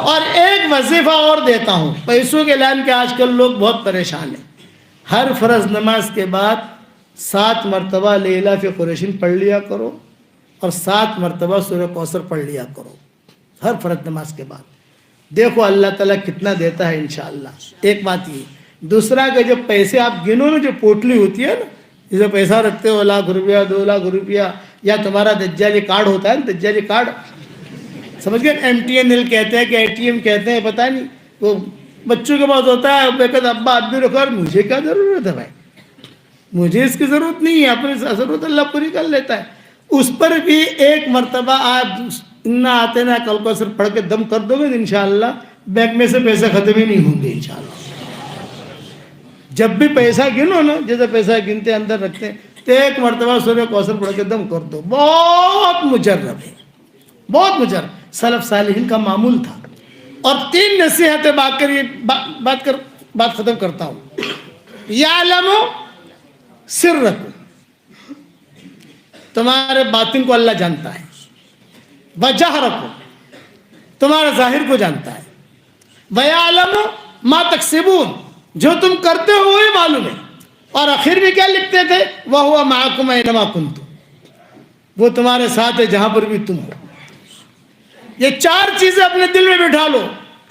اور ایک وظیفہ اور دیتا ہوں پیسوں کے لائن کے، آج کل لوگ بہت پریشان ہیں. ہر فرض نماز کے بعد 7 مرتبہ لیلاف قریشین پڑھ لیا کرو اور 7 مرتبہ سورہ کوثر پڑھ لیا کرو ہر فرض نماز کے بعد. دیکھو اللہ تعالیٰ کتنا دیتا ہے انشاءاللہ. ایک بات یہ. دوسرا کہ جب پیسے آپ گنو نا، جو پوٹلی ہوتی ہے نا، جسے پیسہ رکھتے ہو 1 لاکھ روپیہ 2 لاکھ روپیہ، یا تمہارا دجالی کارڈ ہوتا ہے نا، دجالی کارڈ سمجھ گئے، MTNL کہتے ہیں کہ ATM کہتے ہیں، پتہ نہیں، وہ بچوں کے پاس ہوتا ہے. میں کہتا ابا آپ بھی رکھو. اور مجھے کیا ضرورت ہے بھائی، مجھے اس کی ضرورت نہیں ہے، اپنی ضرورت اللہ پوری کر لیتا ہے. اس پر بھی 1 مرتبہ آپ نہ آتے نا کل کو صرف پڑھ کے دم کر دو گے، انشاءاللہ بینک میں سے پیسے ختم ہی نہیں ہوں گے انشاءاللہ. جب بھی پیسہ گنو نا، جیسے پیسہ گنتے اندر رکھتے ہیں، تو 1 مرتبہ سورہ کوثر پڑھ کے دم کر دو. بہت مجرب ہے، بہت مجرب. سلف صالحین کا معمول تھا. اور 3 نصیحتیں بات ختم کرتا ہوں. یعلم سرکم، تمہارے باطن کو اللہ جانتا ہے. وجہرکم، تمہارے ظاہر کو جانتا ہے. ویعلم ما تکسبون، جو تم کرتے ہو وہی معلوم ہے. اور آخر میں کیا لکھتے تھے؟ وَهُوَ مَعَكُمْ أَيْنَمَا كُنْتُمْ، وہ تمہارے ساتھ ہے جہاں پر بھی تم ہو. یہ 4 چیزیں اپنے دل میں بٹھا لو.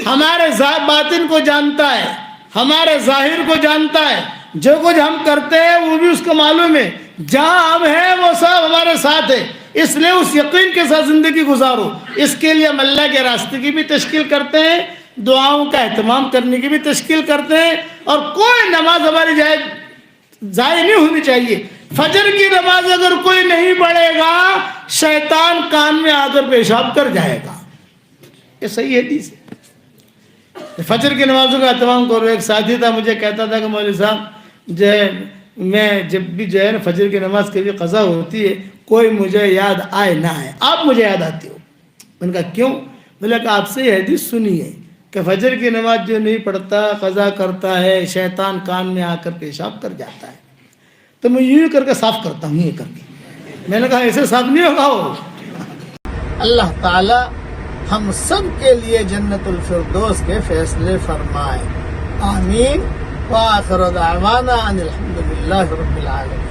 ہمارے باطن کو جانتا ہے، ہمارے ظاہر کو جانتا ہے، جو کچھ ہم کرتے ہیں وہ بھی اس کو معلوم ہے. جہاں ہم ہیں وہ سب ہمارے ساتھ ہے. اس لیے اس یقین کے ساتھ زندگی گزارو. اس کے لیے ہم اللہ کے راستے کی بھی تشکیل کرتے ہیں، دعاؤں کا اہتمام کرنے کی بھی تشکیل کرتے ہیں. اور کوئی نماز ہماری ضائع نہیں ہونی چاہیے. فجر کی نماز اگر کوئی نہیں پڑھے گا، شیطان کان میں آ کر پیشاب کر جائے گا. یہ صحیح حدیث ہے. فجر کی نمازوں کا اہتمام کرو. ایک ساتھی تھا، مجھے کہتا تھا کہ مولوی صاحب جو ہے میں جب بھی جو ہے نا فجر کی نماز کے لیے قضا ہوتی ہے، کوئی مجھے یاد آئے نہ آئے، آپ مجھے یاد آتی ہو. میں نے کہا کیوں؟ بولے کہ آپ سے یہ حدیث سنی ہے کہ فجر کی نماز جو نہیں پڑھتا، قضا کرتا ہے، شیطان کان میں آ کر پیشاب کر جاتا ہے. تو میں یوں کر کے صاف کرتا ہوں، یہ کر کے. میں نے کہا ایسے صاف نہیں ہوگا. وہ اللہ تعالی ہم سب کے لیے جنت الفردوس کے فیصلے فرمائے. آمین. وآخر دعوانا ان الحمد للہ رب العالمین.